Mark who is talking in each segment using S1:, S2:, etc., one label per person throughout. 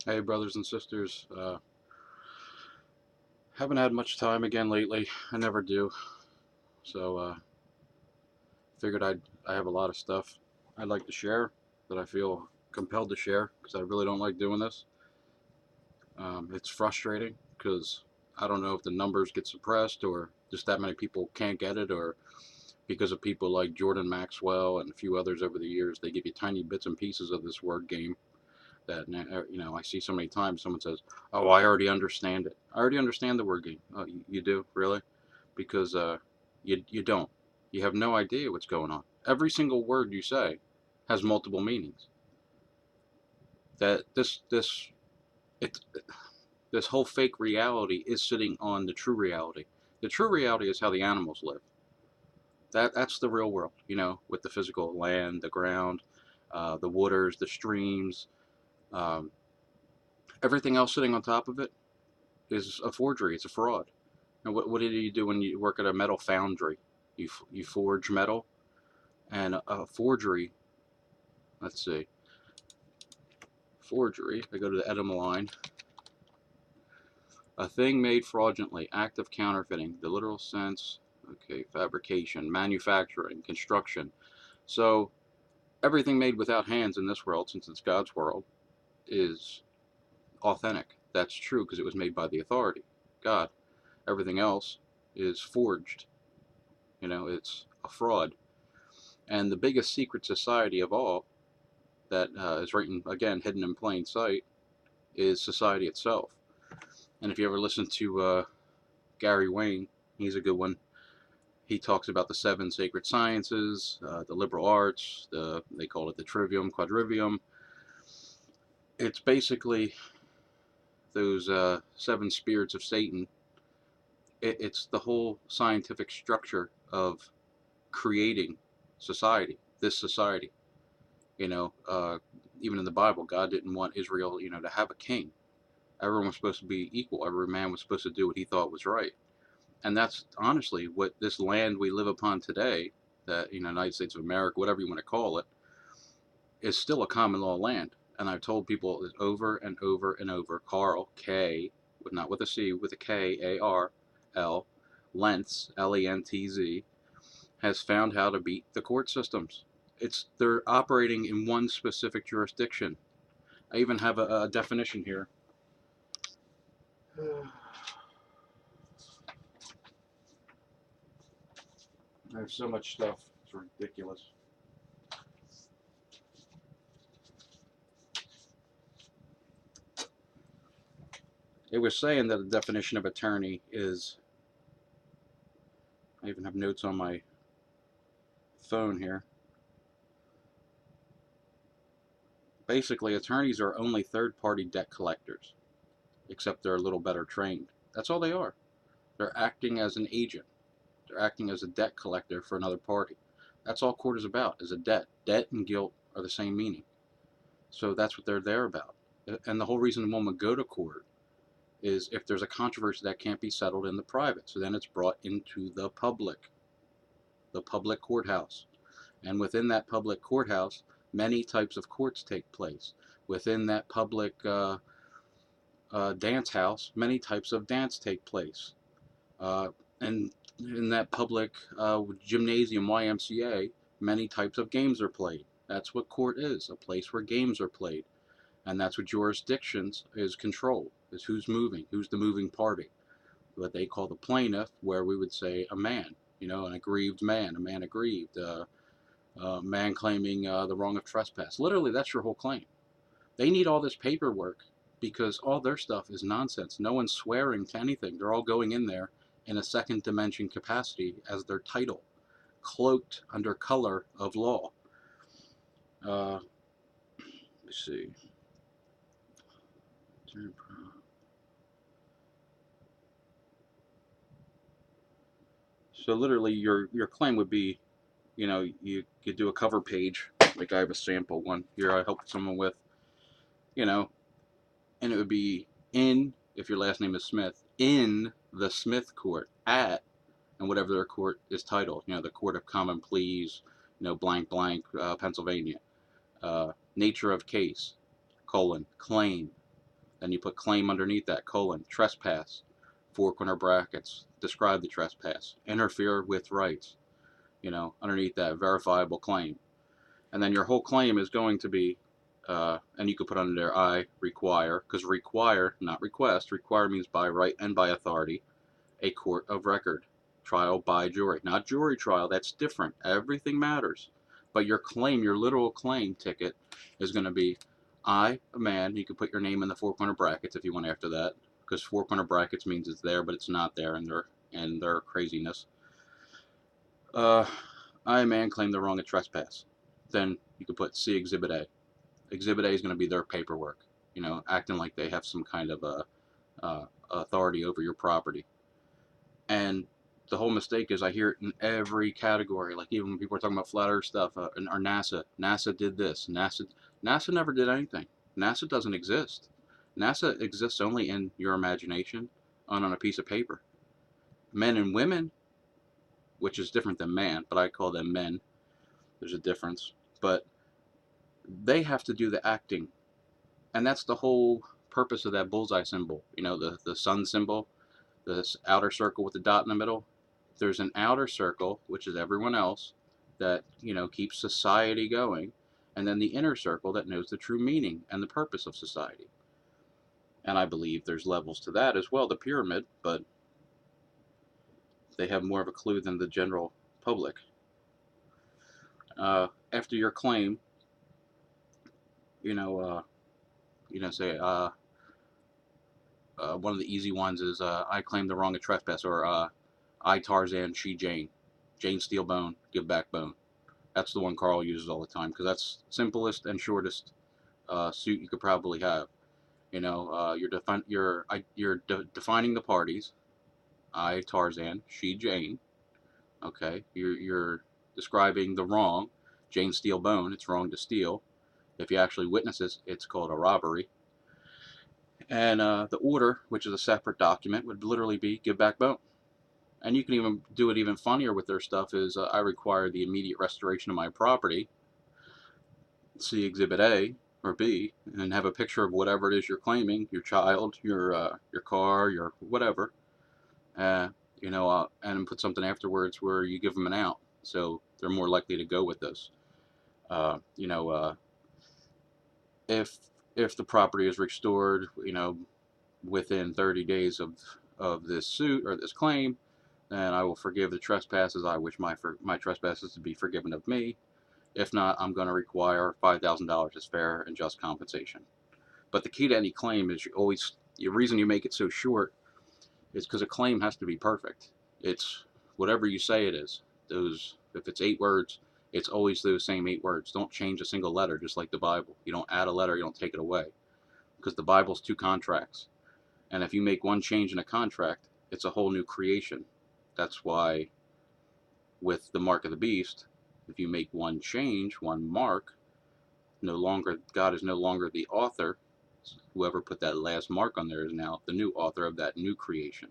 S1: Hey, brothers and sisters. Haven't had much time again lately. I never do. So, figured I have a lot of stuff I'd like to share that I feel compelled to share because I really don't like doing this. It's frustrating because I don't know if the numbers get suppressed or just that many people can't get it, or because of people like Jordan Maxwell and a few others over the years, they give you tiny bits and pieces of this word game that I see so many times. Someone says, "Oh, I already understand it. I already understand the word game." Oh, you do, really? Because you don't. You have no idea what's going on. Every single word you say has multiple meanings. That it this whole fake reality is sitting on the true reality. The true reality is how the animals live. That's the real world. With the physical land, the ground, the waters, the streams. Um, Everything else sitting on top of it is a forgery. It's a fraud. And what do you do when you work at a metal foundry? You forge metal, and a forgery. Let's see, forgery. I go to the etymology. A thing made fraudulently, act of counterfeiting. The literal sense. Okay, fabrication, manufacturing, construction. So everything made without hands in this world, since it's God's world, is authentic. That's true because it was made by the authority, God. Everything else is forged. It's a fraud. And the biggest secret society of all that is right again, hidden in plain sight, is society itself. And if you ever listen to Gary Wayne, he's a good one. He talks about the seven sacred sciences, the liberal arts, they call it the trivium, quadrivium. It's basically those seven spirits of Satan. It's the whole scientific structure of creating society, this society. You know, uh, Even in the Bible, God didn't want Israel, to have a king. Everyone was supposed to be equal. Every man was supposed to do what he thought was right. And that's honestly what this land we live upon today, that, United States of America, whatever you want to call it, is still a common law land. And I've told people this over and over and over. Carl, K, not with a C, with a K, A-R-L, Lentz, L-E-N-T-Z, has found how to beat the court systems. They're operating in one specific jurisdiction. I even have a definition here. I have so much stuff. It's ridiculous. It was saying that the definition of attorney is, I even have notes on my phone here. Basically, attorneys are only third-party debt collectors, except they're a little better trained. That's all they are. They're acting as an agent. They're acting as a debt collector for another party. That's all court is about, is a debt. Debt and guilt are the same meaning. So that's what they're there about. And the whole reason one would go to court is if there's a controversy that can't be settled in the private. So then it's brought into the public courthouse. And within that public courthouse, many types of courts take place. Within that public dance house, many types of dance take place. And in that public gymnasium, YMCA, many types of games are played. That's what court is, a place where games are played. And that's what jurisdictions is control, is who's moving, who's the moving party. What they call the plaintiff, where we would say a man, an aggrieved man, a man aggrieved, man claiming the wrong of trespass. Literally, that's your whole claim. They need all this paperwork because all their stuff is nonsense. No one's swearing to anything. They're all going in there in a second dimension capacity as their title, cloaked under color of law. Let's see. So literally, your claim would be, you could do a cover page, like I have a sample one here I helped someone with, you know, and it would be if your last name is Smith, in the Smith court at, and whatever their court is titled, the Court of Common Pleas, blank Pennsylvania, nature of case, claim, Then you put claim underneath that, colon, trespass, four corner brackets, describe the trespass, interfere with rights, underneath that, verifiable claim. And then your whole claim is going to be, and you could put under there, I require, because require, not request, require means by right and by authority, a court of record, trial by jury, not jury trial, that's different, everything matters. But your claim, your literal claim ticket is going to be, I, a man, you can put your name in the four corner brackets if you want after that, because four corner brackets means it's there, but it's not there, and their craziness. I, a man, claim the wrong of trespass. Then you could put C Exhibit A. Exhibit A is going to be their paperwork, acting like they have some kind of authority over your property. And the whole mistake is I hear it in every category, like even when people are talking about flat earth stuff, or NASA. NASA did this. NASA never did anything. NASA doesn't exist. NASA exists only in your imagination on a piece of paper. Men and women, which is different than man, but I call them men. There's a difference. But they have to do the acting. And that's the whole purpose of that bullseye symbol. The sun symbol, this outer circle with the dot in the middle. There's an outer circle, which is everyone else, that, keeps society going. And then the inner circle that knows the true meaning and the purpose of society. And I believe there's levels to that as well, the pyramid, but they have more of a clue than the general public. After your claim, say, one of the easy ones is, I claim the wrong of trespass, or I Tarzan, she Jane. Jane steal bone, give back bone. That's the one Carl uses all the time, because that's simplest and shortest suit you could probably have. You're defining the parties. I Tarzan, she Jane. Okay, you're describing the wrong. Jane steal bone. It's wrong to steal. If you actually witness this, it's called a robbery. And the order, which is a separate document, would literally be give back bone. And you can even do it even funnier with their stuff is, I require the immediate restoration of my property. See Exhibit A or B, and have a picture of whatever it is you're claiming, your child, your car, your whatever. And put something afterwards where you give them an out, so they're more likely to go with this. If the property is restored, within 30 days of this suit or this claim, then I will forgive the trespasses. I wish my trespasses to be forgiven of me. If not, I'm going to require $5,000 as fair and just compensation. But the key to any claim is the reason you make it so short is because a claim has to be perfect. It's whatever you say it is. If it's 8 words, it's always those same 8 words. Don't change a single letter, just like the Bible. You don't add a letter, you don't take it away. Because the Bible's 2 contracts. And if you make one change in a contract, it's a whole new creation. That's why with the mark of the beast, if you make one change, one mark, God is no longer the author. Whoever put that last mark on there is now the new author of that new creation.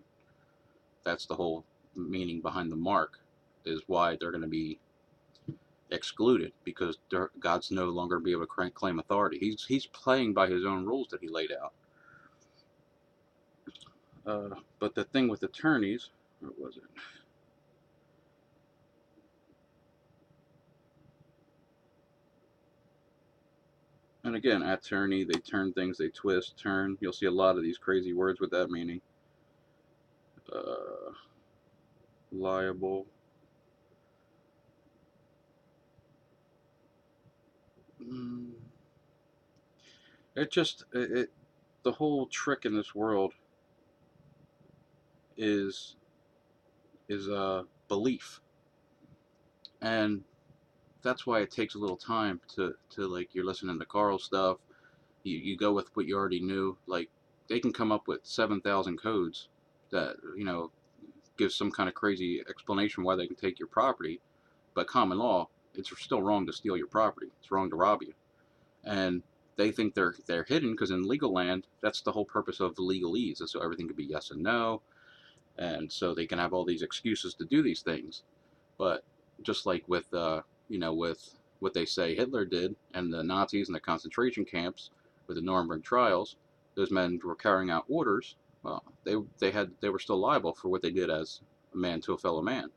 S1: That's the whole meaning behind the mark, is why they're going to be excluded, because God's no longer be able to claim authority. He's playing by his own rules that he laid out. But the thing with attorneys, what was it? And again, attorney, they turn things, they twist, turn. You'll see a lot of these crazy words with that meaning. Liable. The whole trick in this world is belief. And that's why it takes a little time to like, you're listening to Carl's stuff, you go with what you already knew. Like, they can come up with 7,000 codes that, give some kind of crazy explanation why they can take your property, but common law, it's still wrong to steal your property. It's wrong to rob you. And they think they're hidden, because in legal land, that's the whole purpose of the legalese, so everything could be yes and no, and so they can have all these excuses to do these things. But just like with with what they say Hitler did, and the Nazis and the concentration camps with the Nuremberg trials, those men were carrying out orders, well, they were still liable for what they did as a man to a fellow man.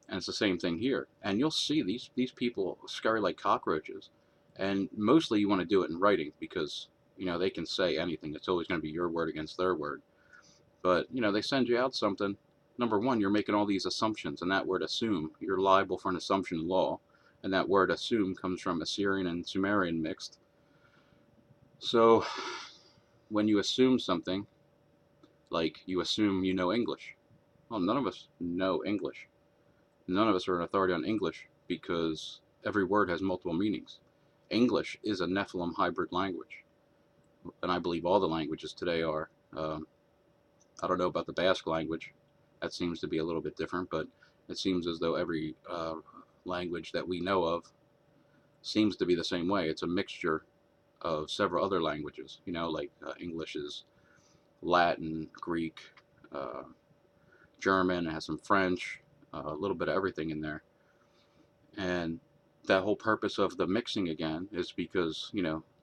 S1: And it's the same thing here. And you'll see these people scurry like cockroaches. And mostly you want to do it in writing because, they can say anything. It's always going to be your word against their word. But, they send you out something. Number one, you're making all these assumptions. And that word assume, you're liable for an assumption law. And that word assume comes from Assyrian and Sumerian mixed. So when you assume something, like you assume you know English. Well, none of us know English. None of us are an authority on English because every word has multiple meanings. English is a Nephilim hybrid language, and I believe all the languages today are. I don't know about the Basque language. That seems to be a little bit different, but it seems as though every language that we know of seems to be the same way. It's a mixture of several other languages, like English is Latin, Greek, German, it has some French, a little bit of everything in there. And that whole purpose of the mixing again is because,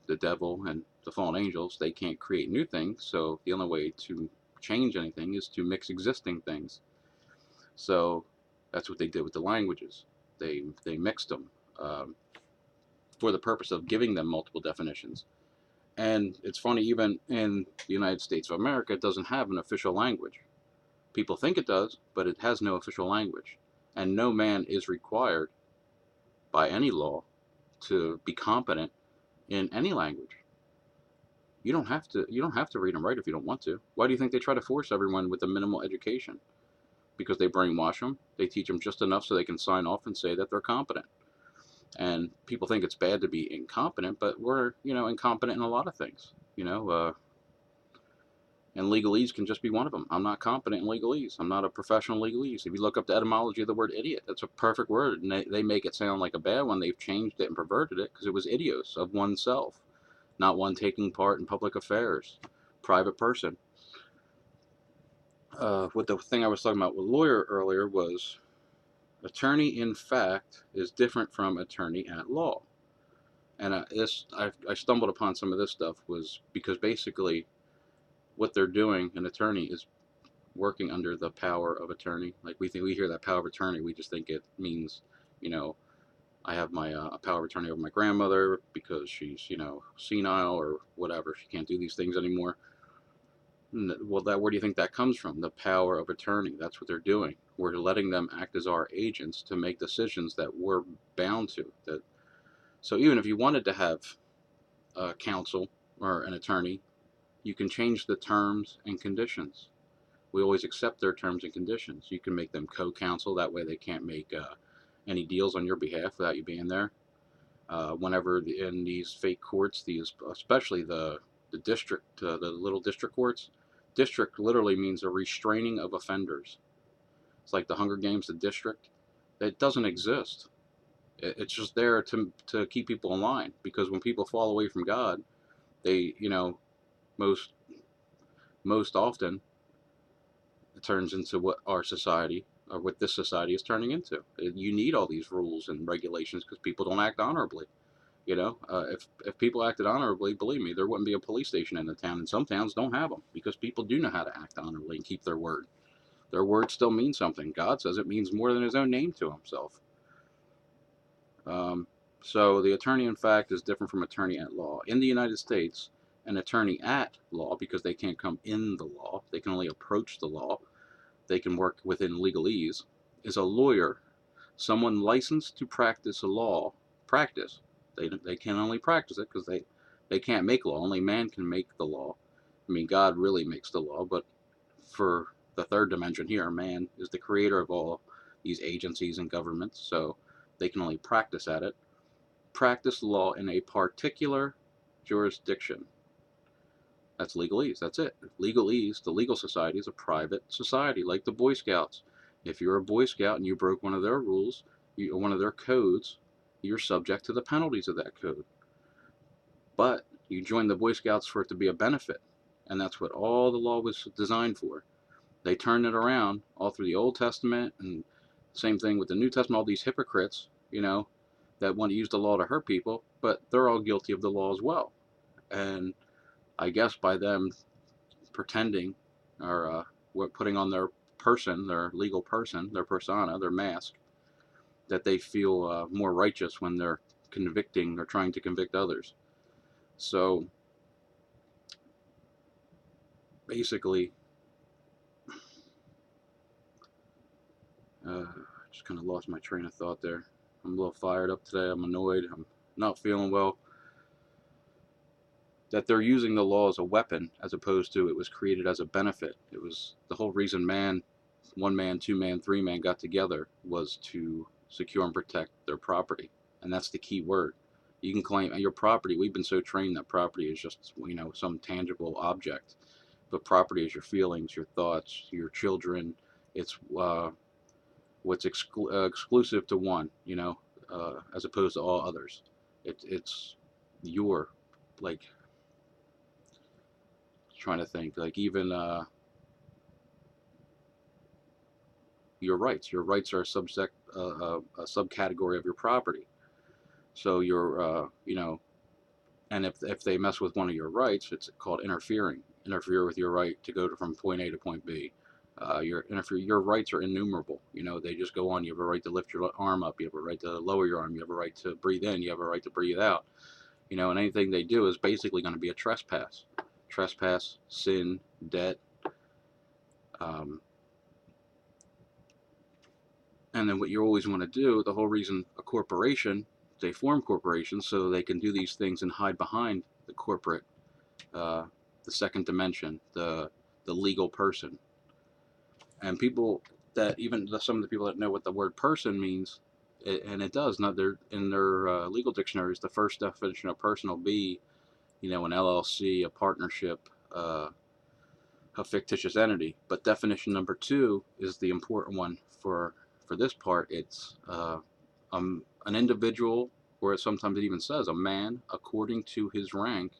S1: the devil and the fallen angels, they can't create new things, so the only way to change anything is to mix existing things. So that's what they did with the languages. They mixed them for the purpose of giving them multiple definitions. And it's funny, even in the United States of America, it doesn't have an official language. People think it does, but it has no official language. And no man is required by any law to be competent in any language. You don't have to read and write if you don't want to. Why do you think they try to force everyone with a minimal education? Because they brainwash them. They teach them just enough so they can sign off and say that they're competent. And people think it's bad to be incompetent, but we're, incompetent in a lot of things. And legalese can just be one of them. I'm not competent in legalese. I'm not a professional legalese. If you look up the etymology of the word idiot, that's a perfect word. And they make it sound like a bad one. They've changed it and perverted it because it was idios, of oneself, not one taking part in public affairs, private person. What the thing I was talking about with lawyer earlier was attorney in fact is different from attorney at law. And I stumbled upon some of this stuff was because basically what they're doing, an attorney is working under the power of attorney. Like we hear that power of attorney, we just think it means, I have my power of attorney over my grandmother because she's, senile or whatever. She can't do these things anymore. Well, where do you think that comes from? The power of attorney. That's what they're doing. We're letting them act as our agents to make decisions that we're bound to. So even if you wanted to have counsel or an attorney, you can change the terms and conditions. We always accept their terms and conditions. You can make them co-counsel. That way they can't make any deals on your behalf without you being there. Whenever in these fake courts, especially the district, the little district courts, district literally means a restraining of offenders. It's like the Hunger Games, the district. It doesn't exist. It's just there to keep people in line, because when people fall away from God, they, most often it turns into what our society, or what this society is turning into. You need all these rules and regulations because people don't act honorably. If people acted honorably, believe me, there wouldn't be a police station in the town, and some towns don't have them because people do know how to act honorably and keep their word. Their word still means something. God says it means more than his own name to himself. So the attorney in fact is different from attorney at law. In the United States, an attorney at law, because they can't come in the law, they can only approach the law, they can work within legalese, is a lawyer, someone licensed to practice a law. They can only practice it because they can't make law. Only man can make the law. I mean, God really makes the law, but for the third dimension here, man is the creator of all these agencies and governments, so they can only practice at it. Practice law in a particular jurisdiction. That's legalese. That's it. Legalese, the legal society, is a private society, like the Boy Scouts. If you're a Boy Scout and you broke one of their rules, one of their codes, you're subject to the penalties of that code. But you join the Boy Scouts for it to be a benefit, and that's what all the law was designed for. They turned it around all through the Old Testament, and same thing with the New Testament. All these hypocrites, that want to use the law to hurt people, but they're all guilty of the law as well. And I guess by them pretending or putting on their person, their legal person, their persona, their mask, that they feel more righteous when they're convicting or trying to convict others. So basically, just kind of lost my train of thought there. I'm a little fired up today. I'm annoyed. I'm not feeling well. That they're using the law as a weapon as opposed to it was created as a benefit. It was the whole reason one man, two man, three man got together was to secure and protect their property. And that's the key word. You can claim your property. We've been so trained that property is just, some tangible object. But property is your feelings, your thoughts, your children. It's what's exclusive to one, as opposed to all others. It's your, like, trying to think, like, even your rights. Your rights are a subcategory of your property. So and if they mess with one of your rights, it's called interfering. Interfere with your right to go from point A to point B. Your rights are innumerable. They just go on. You have a right to lift your arm up. You have a right to lower your arm. You have a right to breathe in. You have a right to breathe out. And anything they do is basically going to be a trespass. Trespass, sin, debt. And then what you always want to do, the whole reason a corporation, they form corporations so they can do these things and hide behind the corporate, the second dimension, the legal person. And people that, even some of the people that know what the word person means, and it does, not in their legal dictionaries, the first definition of person will be, an LLC, a partnership, a fictitious entity. But definition number 2 is the important one for this part. It's an individual, or sometimes it even says a man according to his rank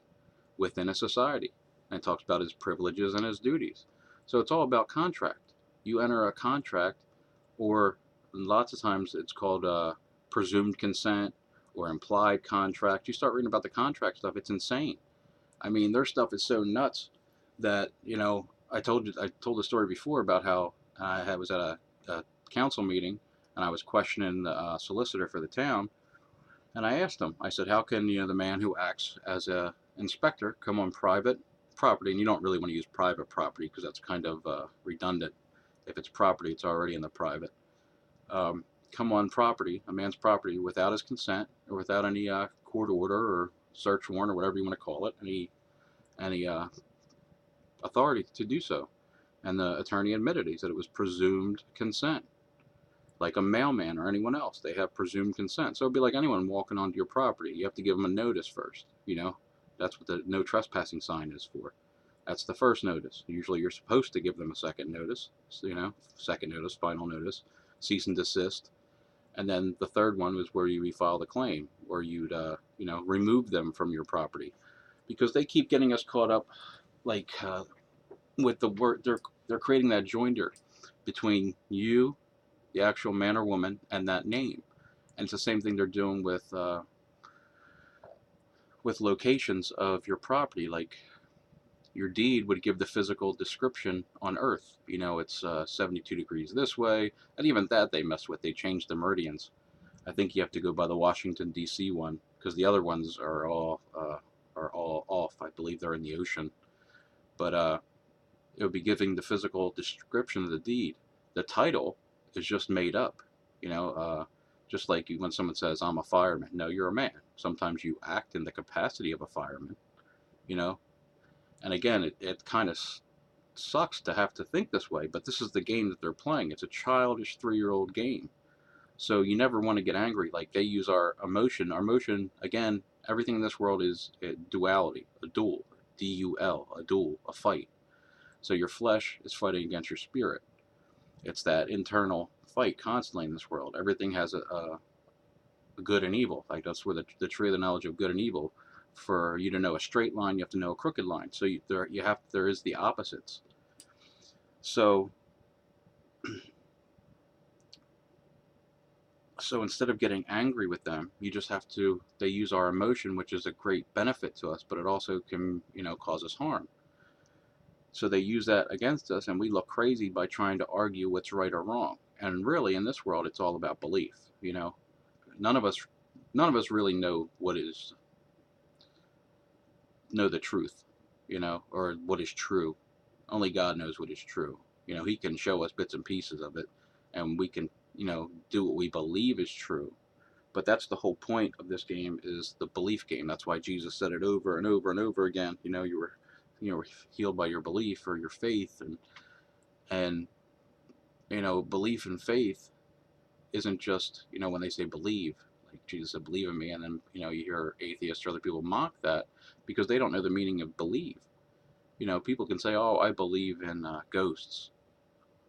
S1: within a society. And it talks about his privileges and his duties. So it's all about contract. You enter a contract, or lots of times it's called presumed consent or implied contract. You start reading about the contract stuff, it's insane. I mean, their stuff is so nuts that, I told the story before about how I was at a council meeting and I was questioning the solicitor for the town, and I asked him, I said, how can the man who acts as a inspector come on private property? And you don't really want to use private property because that's kind of redundant. If it's property, it's already in the private. Come on property, a man's property, without his consent or without any court order or search warrant or whatever you want to call it, any authority to do so. And the attorney admitted, he said it was presumed consent. Like a mailman or anyone else, they have presumed consent. So it'd be like anyone walking onto your property. You have to give them a notice first. That's what the no trespassing sign is for. That's the first notice. Usually you're supposed to give them a second notice, second notice, final notice, cease and desist. And then the third one was where you refile the claim, or you'd, remove them from your property. Because they keep getting us caught up, like, with the word, they're creating that joinder between you, the actual man or woman, and that name. And it's the same thing they're doing with locations of your property. Like, your deed would give the physical description on Earth. It's 72 degrees this way, and even that they mess with. They change the meridians. I think you have to go by the Washington D.C. one, because the other ones are all off. I believe they're in the ocean. But it would be giving the physical description of the deed. The title is just made up. Just like when someone says, I'm a fireman. No, you're a man. Sometimes you act in the capacity of a fireman. And again, it kind of sucks to have to think this way, but this is the game that they're playing. It's a childish 3-year-old game. So you never want to get angry. Like, they use our emotion. Our emotion, again, everything in this world is a duality, a duel, D-U-L, a duel, a fight. So your flesh is fighting against your spirit. It's that internal fight constantly in this world. Everything has a good and evil. Like, that's where the tree of the knowledge of good and evil. For you to know a straight line, you have to know a crooked line. So there is the opposites. So So instead of getting angry with them, you just have to, they use our emotion, which is a great benefit to us, but it also can, cause us harm. So they use that against us, and we look crazy by trying to argue what's right or wrong. And really, in this world, it's all about belief. None of us, none of us really know the truth, or what is true. Only God knows what is true. He can show us bits and pieces of it, and we can, do what we believe is true. But that's the whole point of this game, is the belief game. That's why Jesus said it over and over and over again. You were healed by your belief or your faith, and belief and faith isn't just, when they say believe, like Jesus said, believe in me, and then you hear atheists or other people mock that because they don't know the meaning of believe. People can say, "Oh, I believe in ghosts."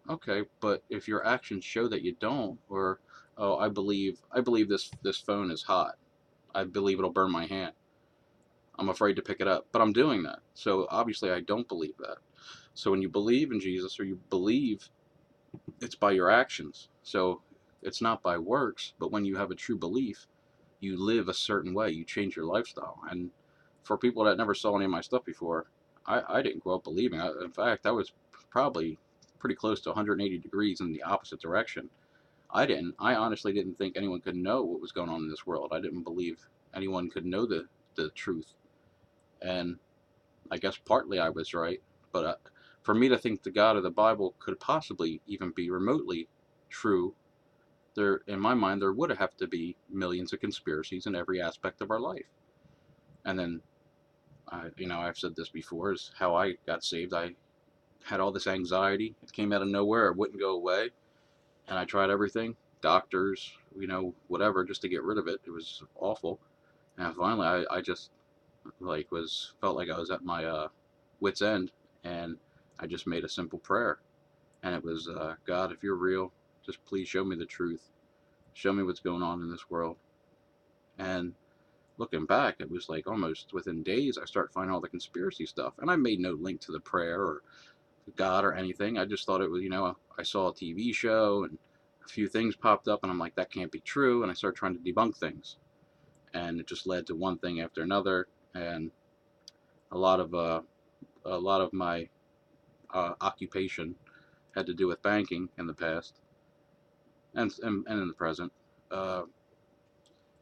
S1: Okay, but if your actions show that you don't, or "Oh, I believe this phone is hot. I believe it'll burn my hand. I'm afraid to pick it up, but I'm doing that. So obviously I don't believe that." So when you believe in Jesus, or you believe, it's by your actions. So it's not by works, but when you have a true belief, you live a certain way. You change your lifestyle. And for people that never saw any of my stuff before, I didn't grow up believing. In fact, I was probably pretty close to 180 degrees in the opposite direction. I honestly didn't think anyone could know what was going on in this world. I didn't believe anyone could know the truth. And I guess partly I was right, but for me to think the God of the Bible could possibly even be remotely true, there, in my mind, there would have to be millions of conspiracies in every aspect of our life. And then, I've said this before, is how I got saved. I had all this anxiety. It came out of nowhere. It wouldn't go away. And I tried everything, doctors, whatever, just to get rid of it. It was awful. And finally, I just felt like I was at my wit's end, and I just made a simple prayer, and it was, God, if you're real, just please show me the truth, show me what's going on in this world. And looking back, it was like almost within days I started finding all the conspiracy stuff, and I made no link to the prayer or God or anything. I just thought it was, I saw a TV show and a few things popped up, and I'm like, that can't be true, and I started trying to debunk things, and it just led to one thing after another. And a lot of my occupation had to do with banking in the past, and in the present. Uh,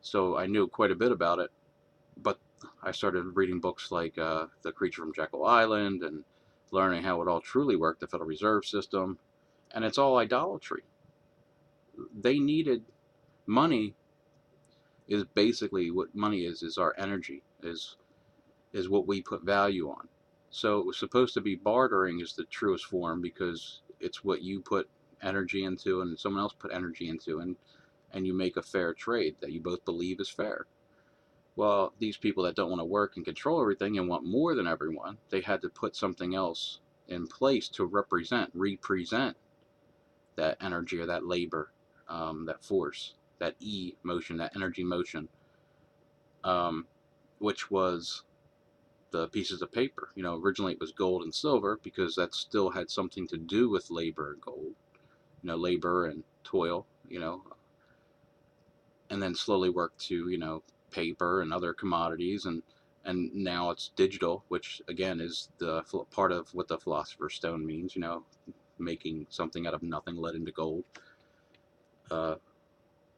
S1: so I knew quite a bit about it, but I started reading books like The Creature from Jekyll Island, and learning how it all truly worked, the Federal Reserve System, and it's all idolatry. They needed money. Is basically what money is our energy, is what we put value on. So it was supposed to be bartering is the truest form, because it's what you put energy into and someone else put energy into, and you make a fair trade that you both believe is fair. Well, these people that don't want to work and control everything and want more than everyone, they had to put something else in place to represent that energy, or that labor, that force, that E motion, that energy motion, which was the pieces of paper. Originally it was gold and silver, because that still had something to do with labor and gold, labor and toil, and then slowly worked to, paper and other commodities, and now it's digital, which again is the part of what the Philosopher's Stone means, making something out of nothing led into gold.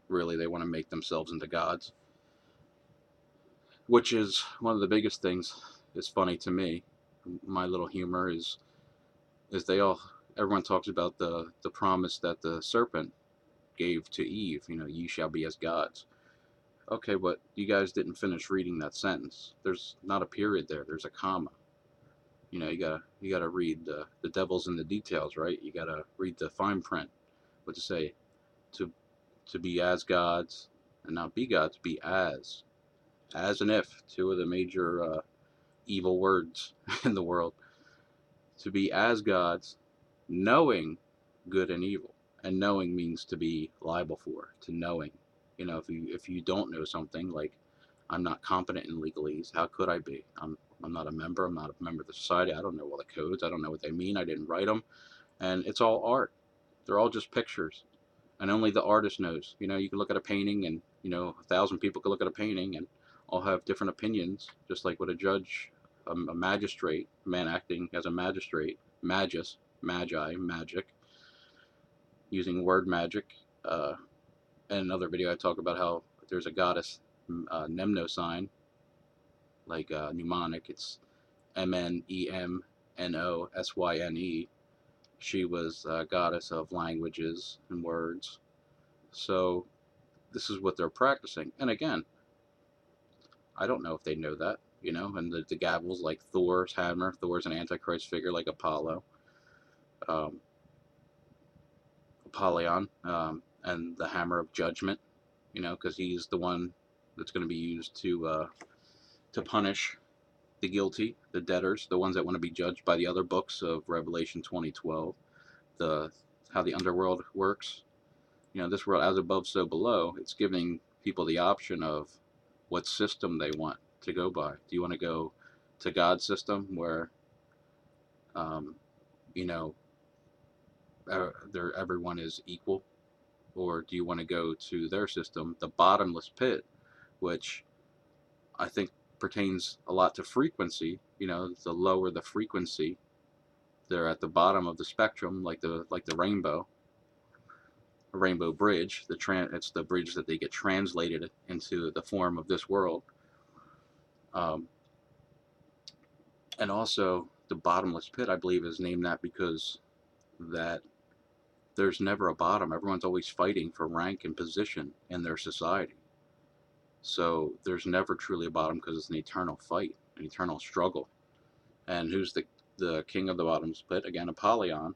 S1: Really, they want to make themselves into gods, which is one of the biggest things. Is funny to me. My little humor is everyone talks about the promise that the serpent gave to Eve, ye shall be as gods. Okay, but you guys didn't finish reading that sentence. There's not a period there. There's a comma. You gotta read the devil's in the details, right? You gotta read the fine print. What to say, to be as gods, and not be gods, be as and if, two of the major evil words in the world. To be as gods, knowing good and evil. And knowing means to be liable for, to knowing. If you don't know something, like I'm not competent in legalese, how could I be? I'm not a member. I'm not a member of the society. I don't know all the codes. I don't know what they mean. I didn't write them. And it's all art. They're all just pictures. and only the artist knows. You know, you can look at a painting, and you know, 1,000 people could look at a painting and all have different opinions, just like with a judge, a magistrate, a man acting as a magistrate, magic, using word magic. In another video, I talk about how there's a goddess, Nemno sign, like mnemonic. It's Mnemnosyne. She was a goddess of languages and words. So this is what they're practicing. And again, I don't know if they know that, you know. And the gavels, like Thor's hammer. Thor's an antichrist figure, like Apollo, Apollyon, and the hammer of judgment, you know, because he's the one that's going to be used to punish the guilty, the debtors, the ones that want to be judged by the other books of Revelation 20:12, how the underworld works. You know, this world, as above, so below. It's giving people the option of what system they want to go by. Do you want to go to God's system, where, you know, everyone is equal, or do you want to go to their system, the bottomless pit, which I think pertains a lot to frequency? You know, the lower the frequency, they're at the bottom of the spectrum, like the rainbow bridge. It's the bridge that they get translated into the form of this world. And also the bottomless pit, I believe, is named that because that there's never a bottom. Everyone's always fighting for rank and position in their society. So there's never truly a bottom, because it's an eternal fight, an eternal struggle. And who's the king of the bottomless pit? Again, Apollyon.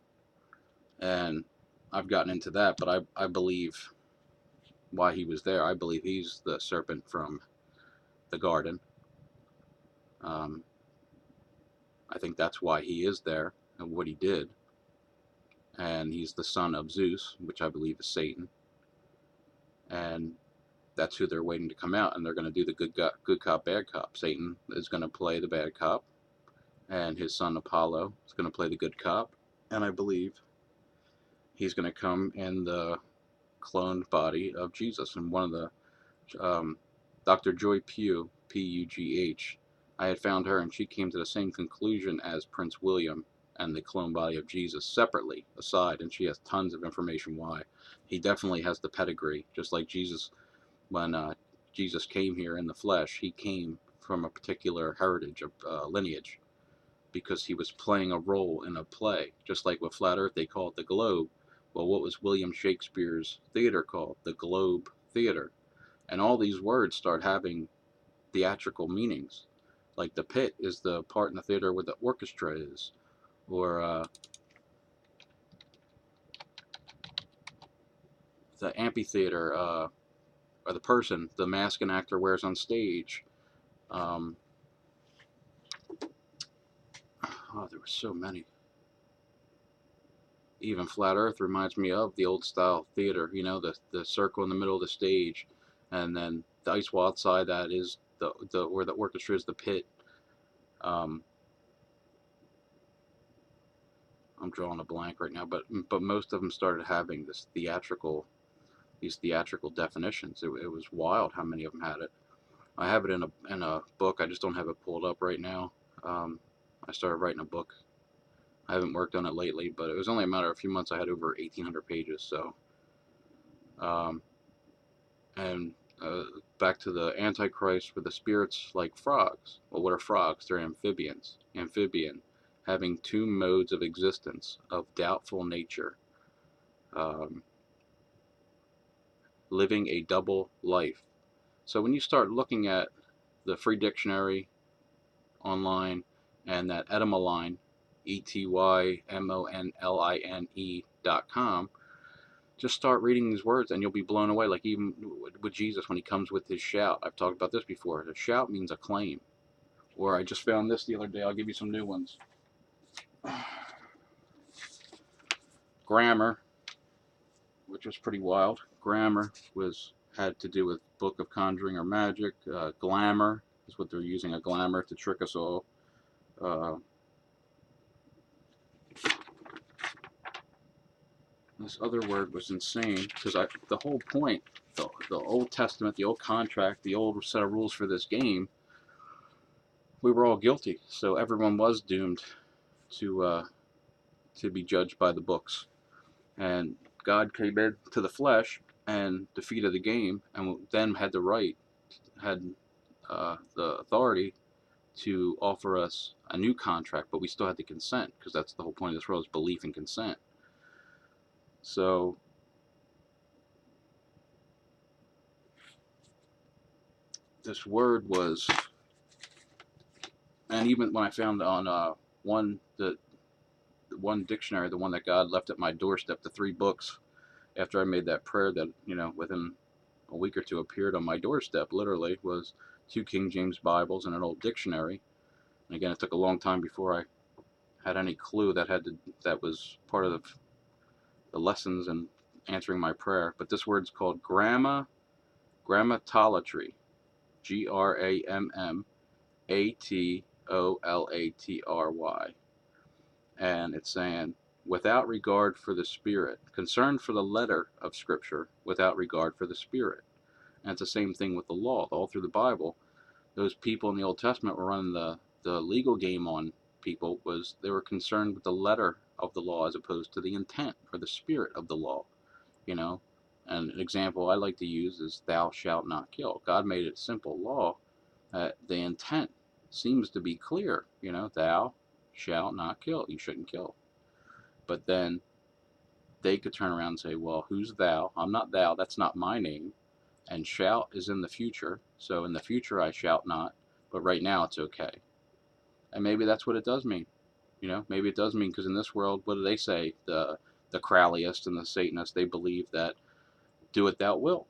S1: And I've gotten into that, but I believe why he was there. I believe he's the serpent from the garden. I think that's why he is there and what he did. And he's the son of Zeus, which I believe is Satan. And that's who they're waiting to come out, and they're going to do the good cop, bad cop. Satan is going to play the bad cop, and his son Apollo is going to play the good cop. And I believe he's going to come in the cloned body of Jesus. And one of the Dr. Joy Pugh, P-U-G-H, I had found her, and she came to the same conclusion as Prince William and the clone body of Jesus, separately, aside, and she has tons of information why. He definitely has the pedigree, just like Jesus. When Jesus came here in the flesh, he came from a particular heritage, of lineage, because he was playing a role in a play. Just like with Flat Earth, they call it the Globe. Well, what was William Shakespeare's theater called? The Globe Theater. And all these words start having theatrical meanings. Like the pit is the part in the theater where the orchestra is. Or the amphitheater, or the person the mask an actor wears on stage. Oh, there were so many. Even Flat Earth reminds me of the old style theater, you know, the circle in the middle of the stage, and then the ice wall outside that is the where the orchestra is, the pit. I'm drawing a blank right now, but most of them started having these theatrical definitions. It was wild how many of them had it. I have it in a book. I just don't have it pulled up right now. I started writing a book. I haven't worked on it lately, but it was only a matter of a few months. I had over 1,800 pages. So, and back to the Antichrist with the spirits like frogs. Well, what are frogs? They're amphibians. Amphibian, having two modes of existence of doubtful nature, living a double life. So when you start looking at the free dictionary online and that Etymoline, ETYMONLINE.com, just start reading these words and you'll be blown away. Like even with Jesus, when he comes with his shout, I've talked about this before. The shout means a claim. Or I just found this the other day. I'll give you some new ones. Grammar, which was pretty wild. Grammar had to do with Book of Conjuring or Magic. Glamour is what they're using, a glamour to trick us all. This other word was insane, because the whole point, the Old Testament, the old contract, the old set of rules for this game, we were all guilty. So everyone was doomed to be judged by the books. And God came into the flesh and defeated the game, and then had the right, had the authority to offer us a new contract, but we still had to consent, because that's the whole point of this world, is belief and consent. So this word was, and even when I found on the one dictionary, the one that God left at my doorstep, the 3 books, after I made that prayer that, within a week or two appeared on my doorstep, literally, was 2 King James Bibles and an old dictionary. And again, it took a long time before I had any clue that was part of the lessons and answering my prayer. But this word's called grammatologry, Grammatolatory, and it's saying, without regard for the Spirit, concerned for the letter of Scripture, without regard for the Spirit. And it's the same thing with the law. All through the Bible, those people in the Old Testament were running the legal game on people. They were concerned with the letter of the law as opposed to the intent or the spirit of the law. And an example I like to use is thou shalt not kill. God made it simple law. The intent seems to be clear. Thou shalt not kill. You shouldn't kill. But then they could turn around and say, well, who's thou? I'm not thou. That's not my name. And shalt is in the future. So in the future I shalt not. But right now it's okay. And maybe that's what it does mean. Maybe it does mean, because in this world, what do they say? The Crowleyists and the Satanists, they believe that do it thou wilt.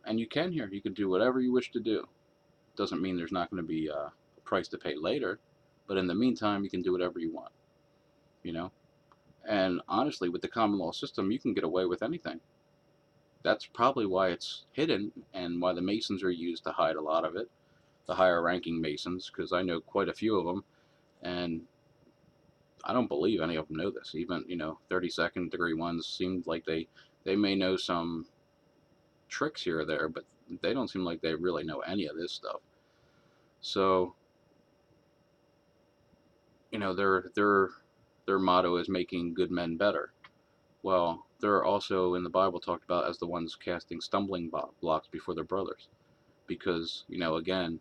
S1: And you can here. You can do whatever you wish to do. Doesn't mean there's not going to be a price to pay later. But in the meantime, you can do whatever you want. And honestly, with the common law system, you can get away with anything. That's probably why it's hidden, and why the Masons are used to hide a lot of it. The higher ranking Masons, because I know quite a few of them, and I don't believe any of them know this. Even 32nd degree ones seemed like they may know some tricks here or there, but they don't seem like they really know any of this stuff. So their motto is making good men better. Well, they're also in the Bible talked about as the ones casting stumbling blocks before their brothers, because again,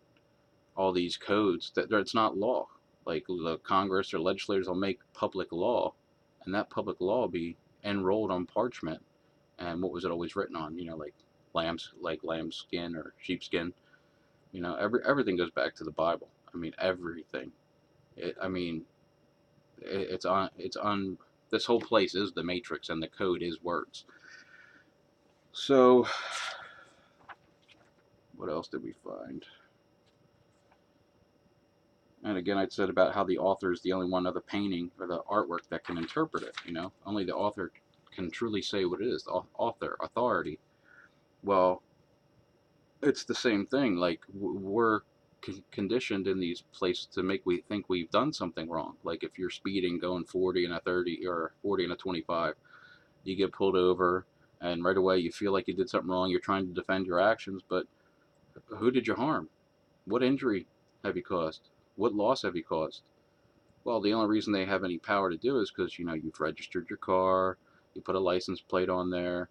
S1: all these codes, that it's not law. Like the Congress or legislators will make public law, and that public law will be enrolled on parchment. And what was it always written on? Like lamb skin or sheepskin. Everything goes back to the Bible. I mean, everything. It's on. This whole place is the matrix, and the code is words. So, what else did we find? And again, I'd said about how the author is the only one of the painting or the artwork that can interpret it. Only the author can truly say what it is. The author, authority. Well, it's the same thing. Like, we're conditioned in these places to make we think we've done something wrong. Like if you're speeding, going 40 and a 30 or 40 and a 25, you get pulled over, and right away you feel like you did something wrong. You're trying to defend your actions, but who did you harm? What injury have you caused? What loss have you caused? Well, the only reason they have any power to do is because you've registered your car, you put a license plate on there.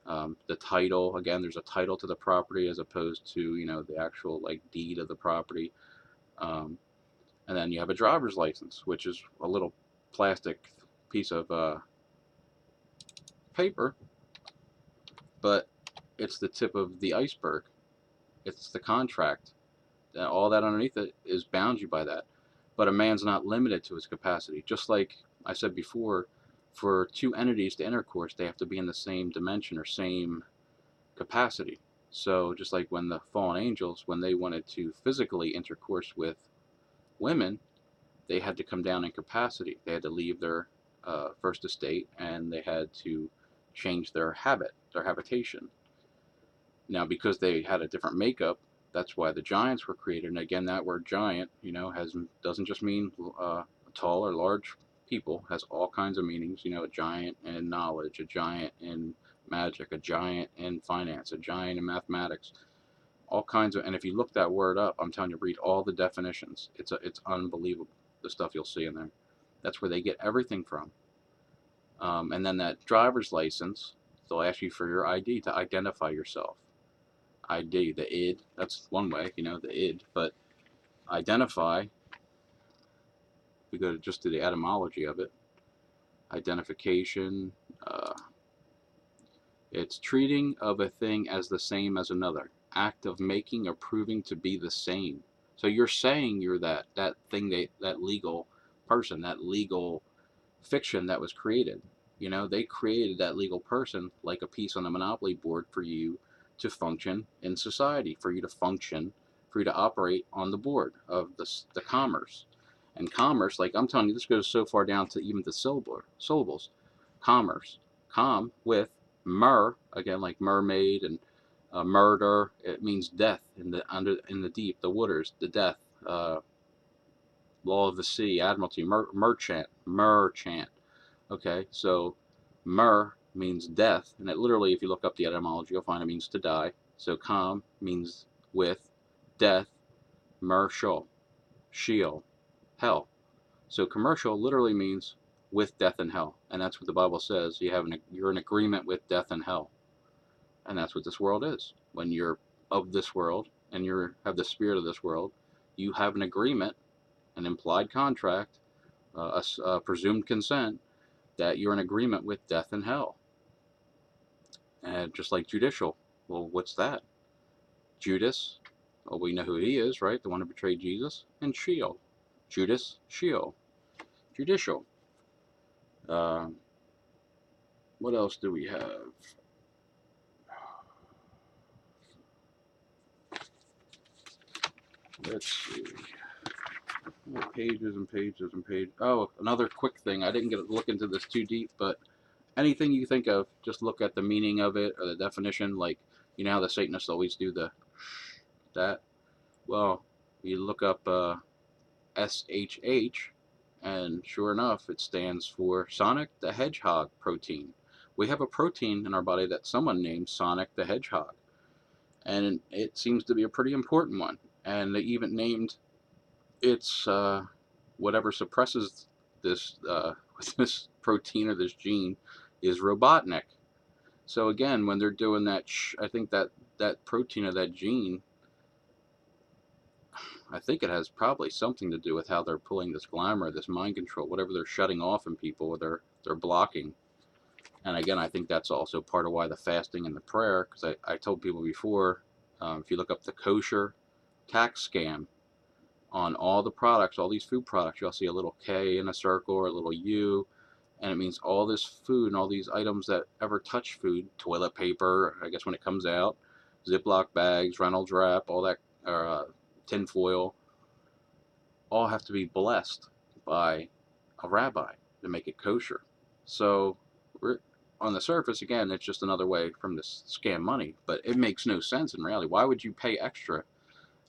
S1: The title, again, there's a title to the property as opposed to the actual deed of the property. And then you have a driver's license, which is a little plastic piece of paper, but it's the tip of the iceberg. It's the contract. All that underneath it is bound you by that. But a man's not limited to his capacity. Just like I said before, for 2 entities to intercourse, they have to be in the same dimension or same capacity. So just like when the fallen angels, when they wanted to physically intercourse with women, they had to come down in capacity. They had to leave their first estate, and they had to change their habitation. Now, because they had a different makeup, that's why the giants were created. And again, that word giant, doesn't just mean a tall or large people has all kinds of meanings. You know, a giant in knowledge, a giant in magic, a giant in finance, a giant in mathematics, all kinds of. And if you look that word up, I'm telling you, read all the definitions. It's unbelievable, the stuff you'll see in there. That's where they get everything from. And then that driver's license, they'll ask you for your ID to identify yourself. ID, the id, that's one way, you know, the id. But identify, we go to just to the etymology of it. Identification, it's treating of a thing as the same as another. Act of making or proving to be the same. So you're saying you're that thing, that legal person, that legal fiction that was created. You know, they created that legal person like a piece on the monopoly board for you to function in society, for you to function, for you to operate on the board of the commerce. And commerce, like I'm telling you, this goes so far down to even the syllables. Commerce, com with mer, again like mermaid and murder. It means death in the deep, the waters, the death. Law of the sea, admiralty, merchant. Okay, so mer means death, and it literally, if you look up the etymology, you'll find it means to die. So com means with, death, mer sheol, hell. So commercial literally means with death and hell, and that's what the Bible says. You're in agreement with death and hell, and that's what this world is. When you're of this world and you have the spirit of this world, you have an agreement, an implied contract, a presumed consent that you're in agreement with death and hell. And just like judicial, well, what's that? Judas, well, we know who he is, right? The one who betrayed Jesus. And Sheol, Judas, Sheol, judicial. What else do we have? Let's see. Pages and pages and pages. Oh, another quick thing. I didn't get to look into this too deep, but anything you think of, just look at the meaning of it or the definition. Like, you know how the Satanists always do that? Well, you look up SHH, and sure enough, it stands for Sonic the Hedgehog protein. We have a protein in our body that someone named Sonic the Hedgehog, and it seems to be a pretty important one. And they even named its whatever suppresses this this protein or this gene is Robotnik. So again, when they're doing that, I think that protein or that gene, I think it has probably something to do with how they're pulling this glamour, this mind control, whatever they're shutting off in people, or they're blocking. And again, I think that's also part of why the fasting and the prayer, because I told people before, if you look up the kosher tax scam on all the products, all these food products, you'll see a little K in a circle or a little U, and it means all this food and all these items that ever touch food, toilet paper, I guess when it comes out, Ziploc bags, Reynolds wrap, all that, or tin foil, all have to be blessed by a rabbi to make it kosher. So on the surface, again, it's just another way from this scam money, but it makes no sense in reality. Why would you pay extra?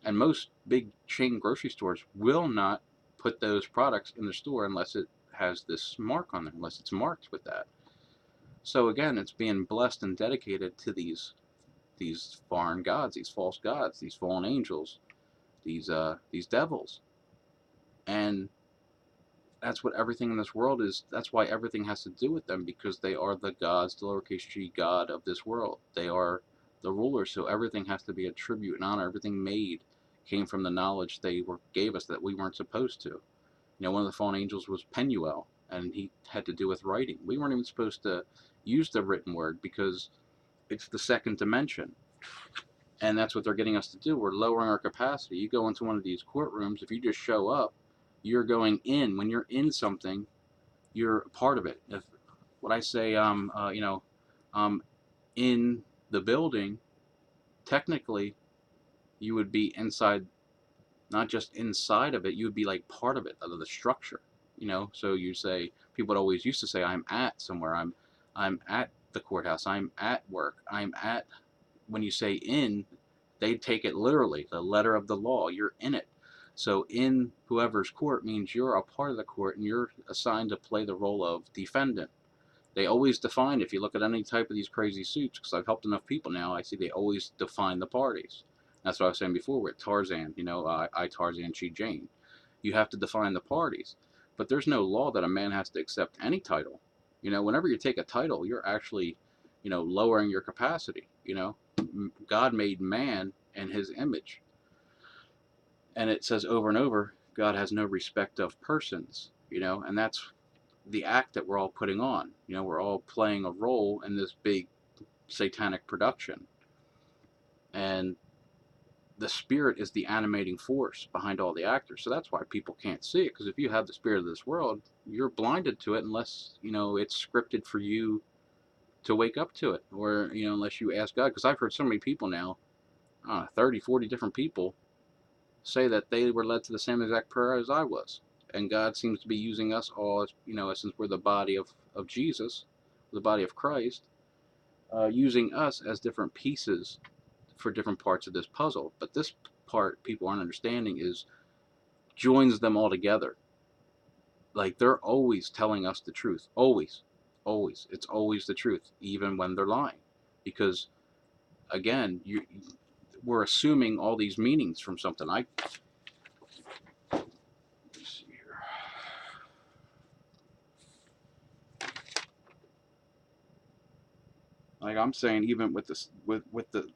S1: And most big chain grocery stores will not put those products in the store unless it has this mark on there, unless it's marked with that. So again, it's being blessed and dedicated to these foreign gods, these false gods, these fallen angels, these devils. And that's what everything in this world is. That's why everything has to do with them, because they are the gods, the lowercase g God of this world. They are the rulers, so everything has to be a tribute and honor. Everything made came from the knowledge they gave us that we weren't supposed to. You know, one of the fallen angels was Penuel, and he had to do with writing. We weren't even supposed to use the written word because it's the second dimension. And that's what they're getting us to do. We're lowering our capacity. You go into one of these courtrooms, if you just show up, you're going in. When you're in something, you're a part of it. If what I say, you know, in the building, technically, you would be inside, not just inside of it, you would be like part of it, of the structure, you know. So you say, people always used to say, I'm at somewhere, I'm at the courthouse, I'm at work, I'm at, when you say in, they take it literally, the letter of the law, you're in it. So in whoever's court means you're a part of the court and you're assigned to play the role of defendant. They always define, if you look at any type of these crazy suits, because I've helped enough people now, I see they always define the parties. That's what I was saying before with Tarzan, I Tarzan, she Jane. You have to define the parties. But there's no law that a man has to accept any title. Whenever you take a title, you're actually, lowering your capacity. God made man in his image. And it says over and over, God has no respect of persons, and that's the act that we're all putting on. We're all playing a role in this big satanic production. And the spirit is the animating force behind all the actors. So that's why people can't see it, because if you have the spirit of this world, you're blinded to it unless, it's scripted for you to wake up to it, or, unless you ask God. Because I've heard so many people now, 30, 40 different people say that they were led to the same exact prayer as I was. And God seems to be using us all, since we're the body of Jesus, the body of Christ, using us as different pieces for different parts of this puzzle. But this part people aren't understanding is joins them all together. Like, they're always telling us the truth. Always. Always. It's always the truth, even when they're lying. Because, again, we're assuming all these meanings from something. Let's see here. Like I'm saying, even with this, with the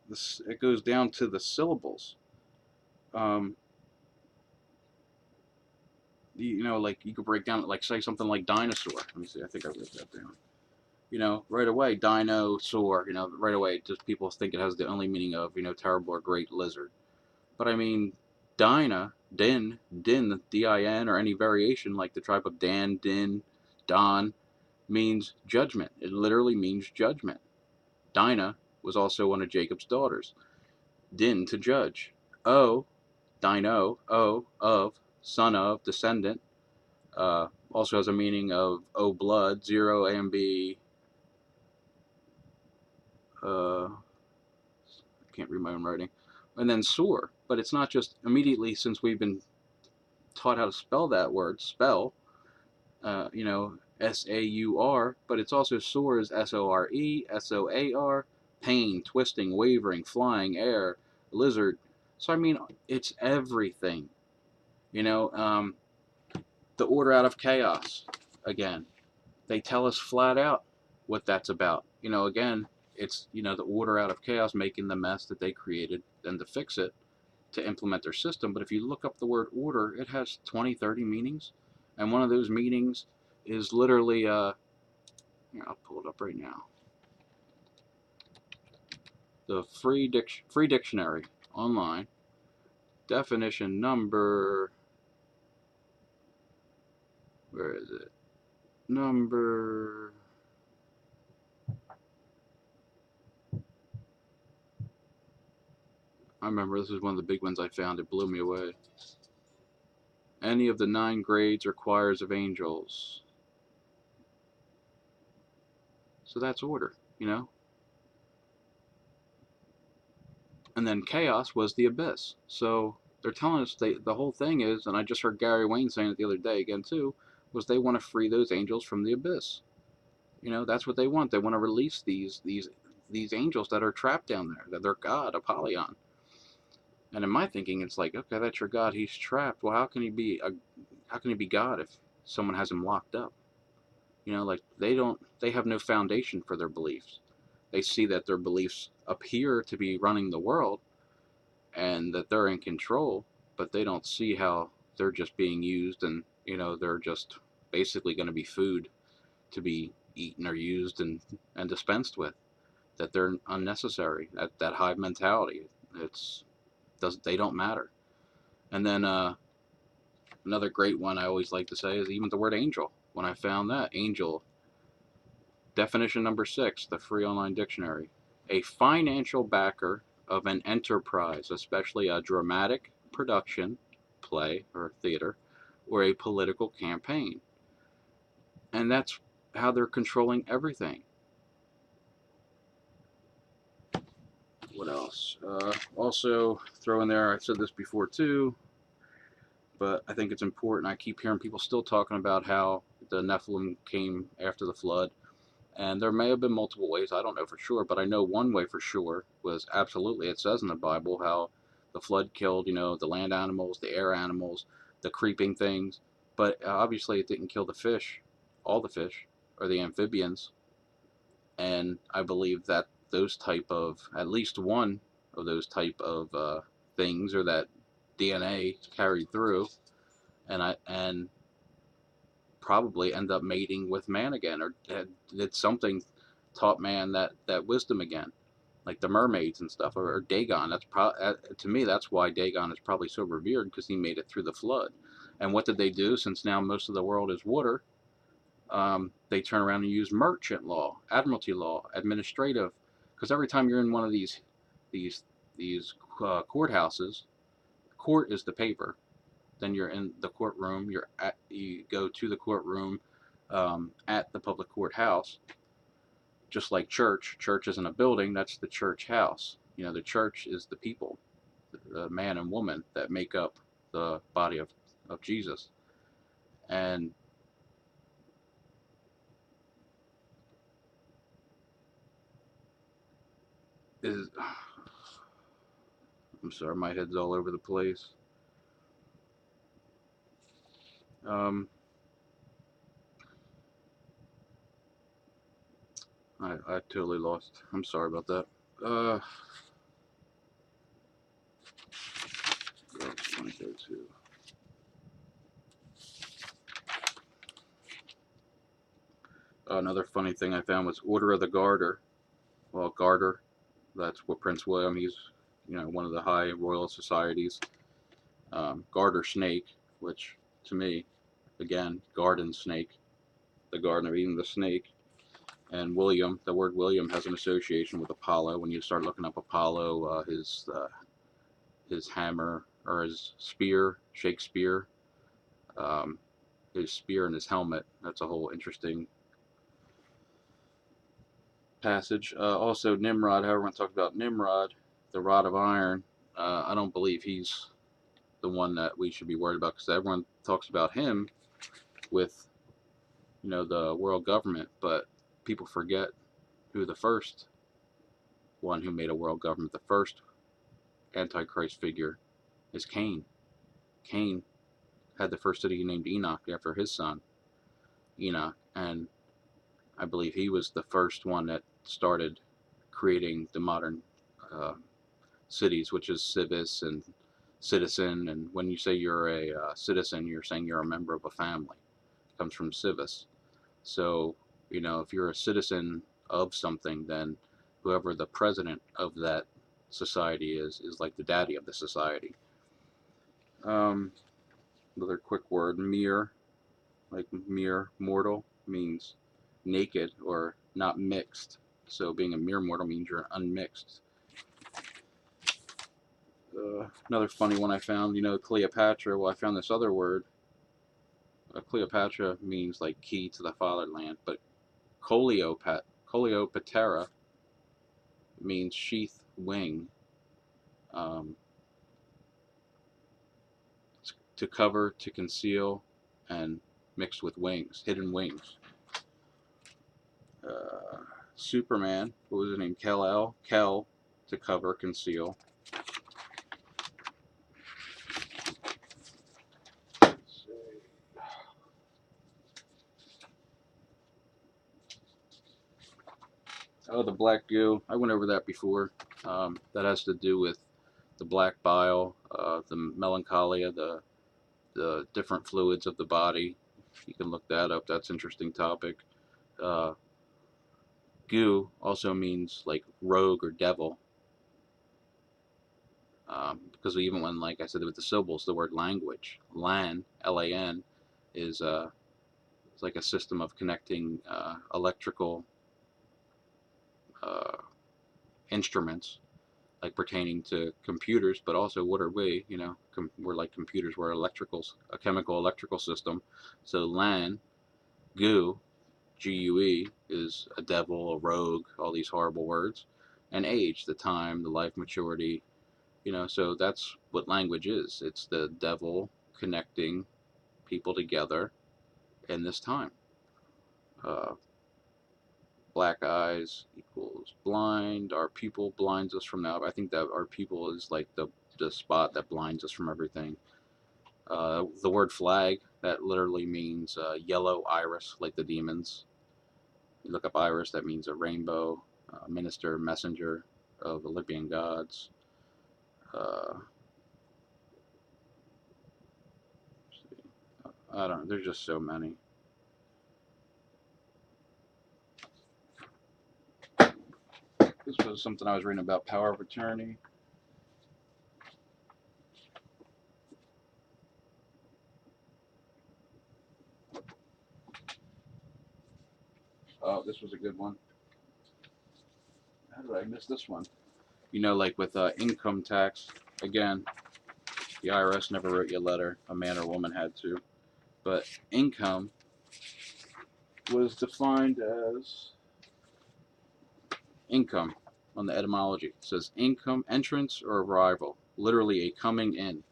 S1: it goes down to the syllables. Like you could break down, like say something like dinosaur. Let me see. I think I wrote that down. Right away, dinosaur. Right away, just people think it has the only meaning of terrible or great lizard. But I mean, din, D-I-N, or any variation like the tribe of Dan, Din, Don, means judgment. It literally means judgment. Dinah was also one of Jacob's daughters. Din, to judge. O, dino, O, of, son of, descendant. Also has a meaning of O, blood, 0, A and B. I can't read my own writing. And then soar. But it's not just immediately, since we've been taught how to spell that word, S-A-U-R, but it's also soar is S-O-R-E, S-O-A-R, pain, twisting, wavering, flying, air, lizard. So, I mean, it's everything. The order out of chaos, again, they tell us flat out what that's about. Again, it's, the order out of chaos, making the mess that they created, and to fix it, to implement their system. But if you look up the word order, it has 20, 30 meanings. And one of those meanings is literally, here, I'll pull it up right now. The free dictionary online, definition number, where is it? Number, I remember this is one of the big ones I found. It blew me away. Any of the 9 grades or choirs of angels. So that's order, And then chaos was the abyss. So they're telling us the whole thing is, and I just heard Gary Wayne saying it the other day again too, was they want to free those angels from the abyss. That's what they want. They want to release these angels that are trapped down there, that they're God, Apollyon. And in my thinking, it's like, okay, that's your God. He's trapped. Well, how can he be God if someone has him locked up? Like they have no foundation for their beliefs. They see that their beliefs appear to be running the world and that they're in control, but they don't see how they're just being used, and they're just basically going to be food to be eaten or used and dispensed with, that they're unnecessary. That hive mentality, they don't matter. And then another great one I always like to say is even the word angel. When I found that, angel, definition number 6, the free online dictionary, a financial backer of an enterprise, especially a dramatic production, play or theater, or a political campaign. And that's how they're controlling everything. What else? Also throw in there, I said this before too, But I think it's important. I keep hearing people still talking about how the Nephilim came after the flood. And there may have been multiple ways. I don't know for sure. But I know one way for sure was absolutely, it says in the Bible how the flood killed, the land animals, the air animals, the creeping things. But obviously it didn't kill the fish, all the fish, or the amphibians. And I believe that those type of, at least one of those type of things, or that DNA carried through, and probably end up mating with man again, or did something, taught man that wisdom again, like the mermaids and stuff, or Dagon. To me, that's why Dagon is probably so revered, because he made it through the flood. And what did they do? Since now most of the world is water, they turn around and use merchant law, admiralty law, administrative, because every time you're in one of these courthouses, court is the paper. Then you're in the courtroom. You go to the courtroom at the public courthouse, just like church. Church isn't a building. That's the church house. The church is the people, the man and woman that make up the body of Jesus. And I'm sorry, my head's all over the place. I totally lost. I'm sorry about that. Where else want to go to? Another funny thing I found was Order of the Garter. Well, Garter, that's what Prince William, he's, one of the high royal societies. Garter snake, which to me, again, garden snake, the garden of Eden, the snake. And William, the word William has an association with Apollo. When you start looking up Apollo, his hammer, or his spear, Shakespeare, his spear and his helmet. That's a whole interesting passage. Also, Nimrod, however, when I talk about Nimrod, the rod of iron, I don't believe he's the one that we should be worried about, because everyone talks about him with, the world government, but people forget who the first one who made a world government, the first Antichrist figure, is Cain. Cain had the first city named Enoch after his son, Enoch, and I believe he was the first one that started creating the modern cities, which is civis and citizen. And when you say you're a citizen, you're saying you're a member of a family. It comes from civis. So, if you're a citizen of something, then whoever the president of that society is like the daddy of the society. Another quick word, mere, like mere mortal, means naked or not mixed. So being a mere mortal means you're unmixed. Another funny one I found, Cleopatra. Well, I found this other word. Cleopatra means like key to the fatherland, but Coleoptera means sheath wing. To cover, to conceal, and mixed with wings, hidden wings. Superman, what was his name? Kal-El, Kel, to cover, conceal. Oh, the black goo. I went over that before. That has to do with the black bile, the melancholia, the different fluids of the body. You can look that up. That's an interesting topic. Goo also means like rogue or devil. Because even when, like I said, with the syllables, the word language, LAN, L-A-N, is it's like a system of connecting electrical instruments, like pertaining to computers, but also what are we? We're like computers. We're a chemical electrical system. So LAN, goo, G-U-E, is a devil, a rogue, all these horrible words. And age, the time, the life maturity. So that's what language is. It's the devil connecting people together in this time. Black eyes equals blind. Our people blinds us from now. I think that our people is like the spot that blinds us from everything. The word flag, that literally means yellow iris, like the demons. You look up iris, that means a rainbow, minister, messenger of Olympian gods. I don't know, there's just so many. This was something I was reading about power of attorney. Oh, this was a good one. How did I miss this one? You know, like with income tax, again, the IRS never wrote you a letter. A man or woman had to. But income was defined as income on the etymology. It says income, entrance, or arrival. Literally a coming in.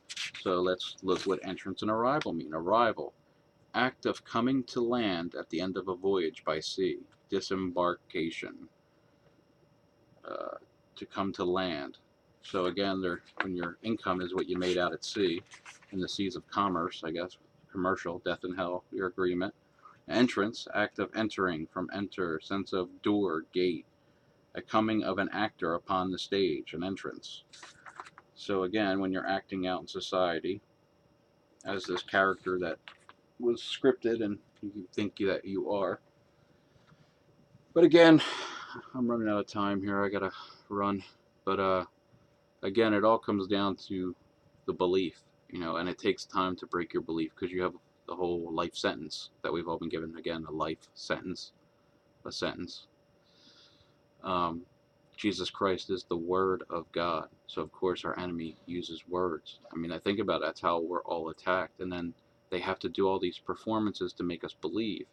S1: So let's look what entrance and arrival mean. Arrival, act of coming to land at the end of a voyage by sea. Disembarkation, to come to land. So again, when your income is what you made out at sea, in the seas of commerce, I guess, commercial, death and hell, your agreement. Entrance, act of entering, from enter, sense of door, gate. A coming of an actor upon the stage, an entrance. So again, when you're acting out in society as this character that was scripted and you think that you are. But again, I'm running out of time here. I gotta run. But again, it all comes down to the belief, and it takes time to break your belief because you have the whole life sentence that we've all been given. Again, a life sentence, a sentence. Jesus Christ is the Word of God. So, of course, our enemy uses words. I mean, I think about it, that's how we're all attacked. And then they have to do all these performances to make us believe.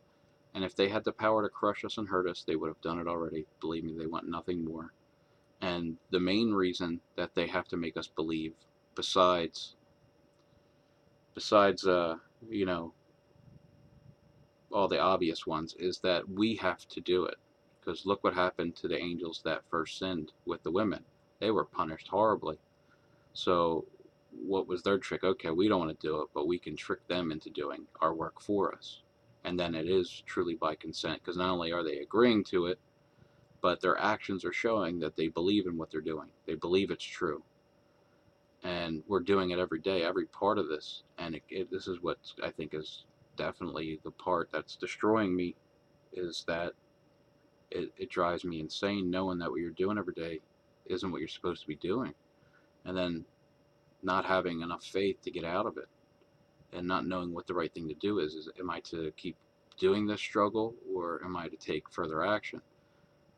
S1: And if they had the power to crush us and hurt us, they would have done it already. Believe me, they want nothing more. And the main reason that they have to make us believe, besides all the obvious ones, is that we have to do it. Because look what happened to the angels that first sinned with the women. They were punished horribly. So what was their trick? Okay, we don't want to do it, but we can trick them into doing our work for us. And then it is truly by consent, because not only are they agreeing to it, but their actions are showing that they believe in what they're doing. They believe it's true. And we're doing it every day, every part of this. And this is what I think is definitely the part that's destroying me, is that it drives me insane knowing that what you're doing every day isn't what you're supposed to be doing. And then not having enough faith to get out of it, and not knowing what the right thing to do is am I to keep doing this struggle, or am I to take further action?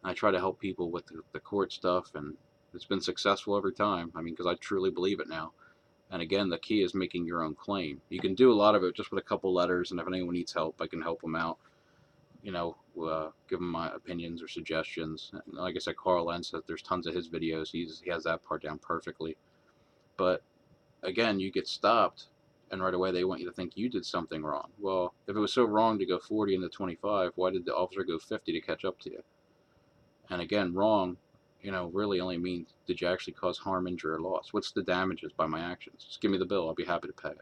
S1: And I try to help people with the court stuff, and it's been successful every time. I mean, because I truly believe it now. And again, the key is making your own claim. You can do a lot of it just with a couple letters, and if anyone needs help, I can help them out. Give them my opinions or suggestions. And like I said, Carl Lenz says there's tons of his videos. He has that part down perfectly. But again, you get stopped, and right away they want you to think you did something wrong. Well, if it was so wrong to go 40 into 25, why did the officer go 50 to catch up to you? And again, wrong, really only means, did you actually cause harm, injury, or loss? What's the damages by my actions? Just give me the bill. I'll be happy to pay it.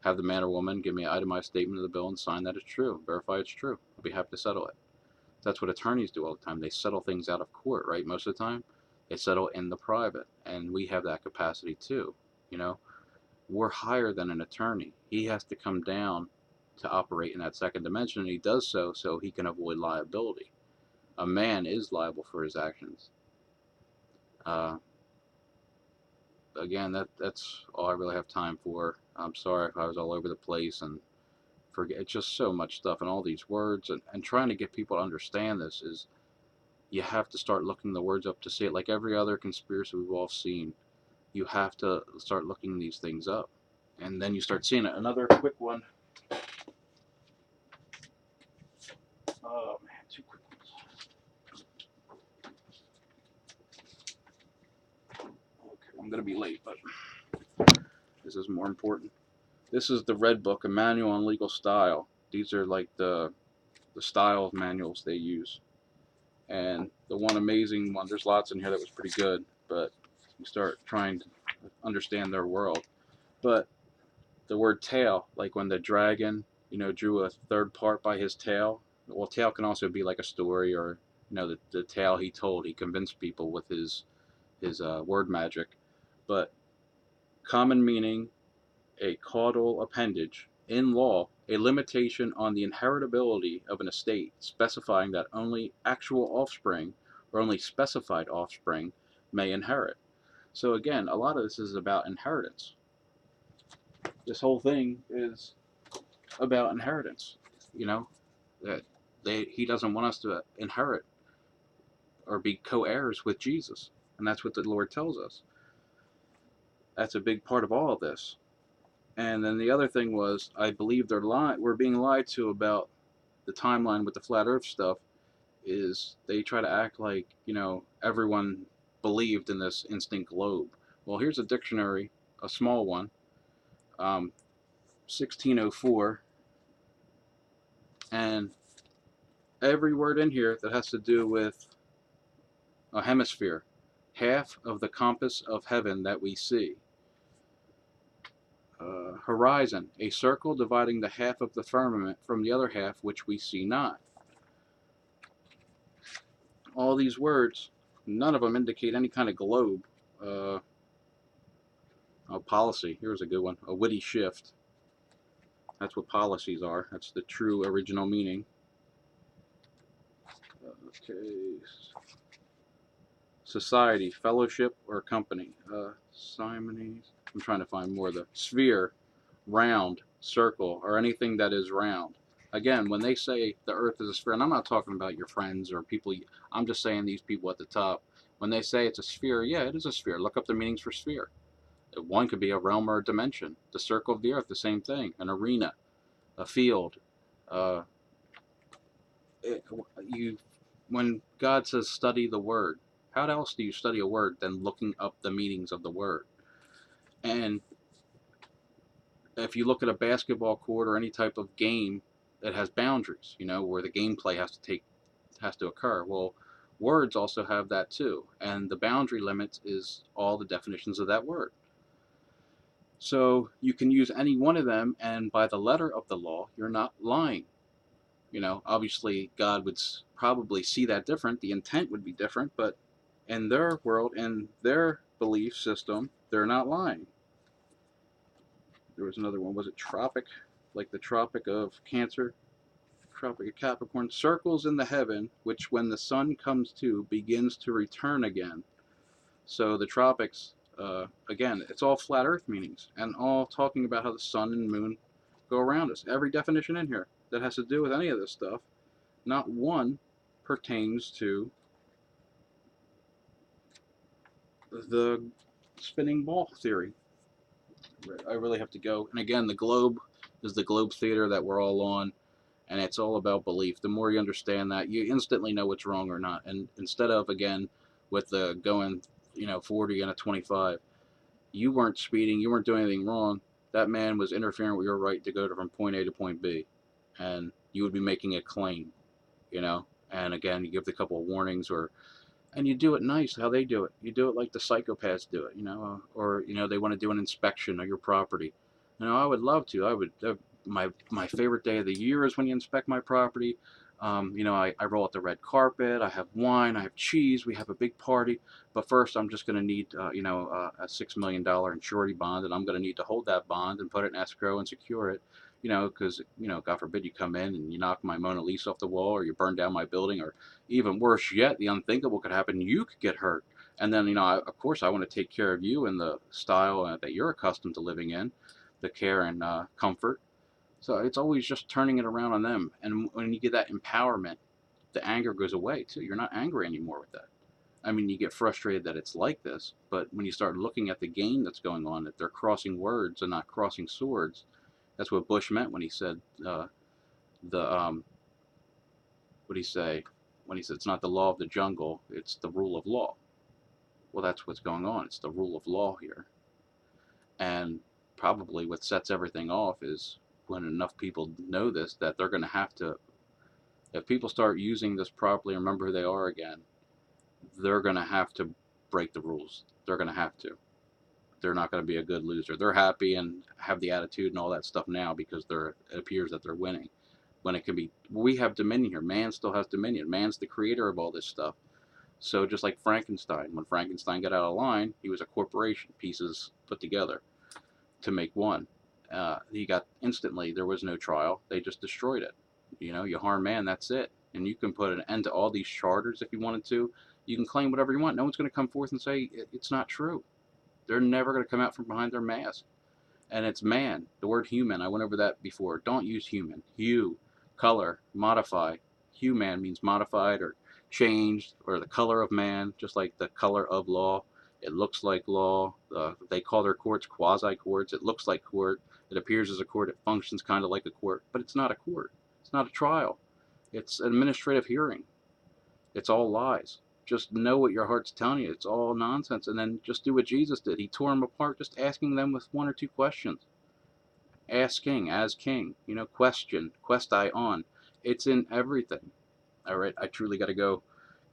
S1: Have the man or woman give me an itemized statement of the bill and sign that it's true. Verify it's true. I'll be happy to settle it. That's what attorneys do all the time. They settle things out of court, right? Most of the time, they settle in the private. And we have that capacity too. We're higher than an attorney. He has to come down to operate in that second dimension, and he does so he can avoid liability. A man is liable for his actions. Again, that's all I really have time for. I'm sorry if I was all over the place and forget. It's just so much stuff and all these words, and trying to get people to understand this is, you have to start looking the words up to see it. Like every other conspiracy we've all seen, you have to start looking these things up, and then you start seeing it. Another quick one. Oh man, two quick ones. Okay, I'm gonna be late, but this is more important. This is the Red Book, a manual on legal style. These are like the style of manuals they use. And the one amazing one, there's lots in here that was pretty good, but you start trying to understand their world. But the word tail, like when the dragon, drew a third part by his tail. Well, tail can also be like a story, or the tale he told. He convinced people with his word magic. But common meaning, a caudal appendage. In law, a limitation on the inheritability of an estate, specifying that only actual offspring or only specified offspring may inherit. So again, a lot of this is about inheritance. This whole thing is about inheritance. That he doesn't want us to inherit or be co-heirs with Jesus, and that's what the Lord tells us. That's a big part of all of this. And then the other thing was, I believe we're being lied to about the timeline with the flat Earth stuff. Is they try to act like everyone believed in this instant globe. Well, here's a dictionary, a small one, 1604, and every word in here that has to do with a hemisphere, half of the compass of heaven that we see. Horizon, a circle dividing the half of the firmament from the other half which we see not. All these words, none of them indicate any kind of globe. Policy, here's a good one. A witty shift. That's what policies are. That's the true original meaning. Okay. Society, fellowship, or company. Simony. I'm trying to find more of the sphere, round, circle, or anything that is round. Again, when they say the earth is a sphere, and I'm not talking about your friends or people, I'm just saying these people at the top. When they say it's a sphere, yeah, it is a sphere. Look up the meanings for sphere. One could be a realm or a dimension. The circle of the earth, the same thing. An arena, a field. When God says study the word, how else do you study a word than looking up the meanings of the word? And if you look at a basketball court or any type of game that has boundaries, where the gameplay has to occur. Well, words also have that too, and the boundary limits is all the definitions of that word. So you can use any one of them, and by the letter of the law, you're not lying. Obviously God would probably see that different. The intent would be different, but in their world, in their belief system, they're not lying. There was another one. Was it tropic? Like the Tropic of Cancer? Tropic of Capricorn. Circles in the heaven, which when the sun comes to, begins to return again. So the tropics, again, it's all flat earth meanings, and all talking about how the sun and moon go around us. Every definition in here that has to do with any of this stuff, not one pertains to the spinning ball theory. I really have to go. And again, the globe is the globe theater that we're all on, and it's all about belief. The more you understand that, you instantly know what's wrong or not. And instead of, again, with the going 40 and a 25, you weren't speeding, you weren't doing anything wrong. That man was interfering with your right to go from point A to point B, and you would be making a claim, and again, you give the couple of warnings, and you do it nice how they do it. You do it like the psychopaths do it, or they want to do an inspection of your property. I would love to. I would. My favorite day of the year is when you inspect my property. I roll out the red carpet. I have wine. I have cheese. We have a big party. But first, I'm just going to need, a $6 million insurance bond, and I'm going to need to hold that bond and put it in escrow and secure it. Because, God forbid you come in and you knock my Mona Lisa off the wall, or you burn down my building, or even worse yet, the unthinkable could happen. You could get hurt. And then, of course, I want to take care of you in the style that you're accustomed to living in, the care and comfort. So it's always just turning it around on them. And when you get that empowerment, the anger goes away too. You're not angry anymore with that. I mean, you get frustrated that it's like this, but when you start looking at the game that's going on, that they're crossing words and not crossing swords, that's what Bush meant when he said what did he say? When he said it's not the law of the jungle, it's the rule of law. Well, that's what's going on. It's the rule of law here. And probably what sets everything off is when enough people know this, that they're going to have to, if people start using this properly, remember who they are again, they're going to have to break the rules. They're going to have to. They're not going to be a good loser. They're happy and have the attitude and all that stuff now because it appears that they're winning. When it can be, we have dominion here. Man still has dominion. Man's the creator of all this stuff. So just like Frankenstein, when Frankenstein got out of line, he was a corporation, pieces put together to make one. He got instantly, there was no trial. They just destroyed it. You know, you harm man, that's it. And you can put an end to all these charters if you wanted to. You can claim whatever you want. No one's going to come forth and say it's not true. They're never going to come out from behind their mask. And it's man. The word human, I went over that before. Don't use human. Hue, color, modify. Human means modified or changed, or the color of man, just like the color of law. It looks like law. They call their courts quasi-courts. It looks like court. It appears as a court. It functions kind of like a court, but it's not a court. It's not a trial. It's an administrative hearing. It's all lies. Just know what your heart's telling you. It's all nonsense. And then just do what Jesus did. He tore them apart, just asking them with one or two questions. Asking as king. You know, question. Quest I on. It's in everything. All right, I truly got to go.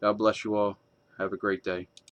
S1: God bless you all. Have a great day.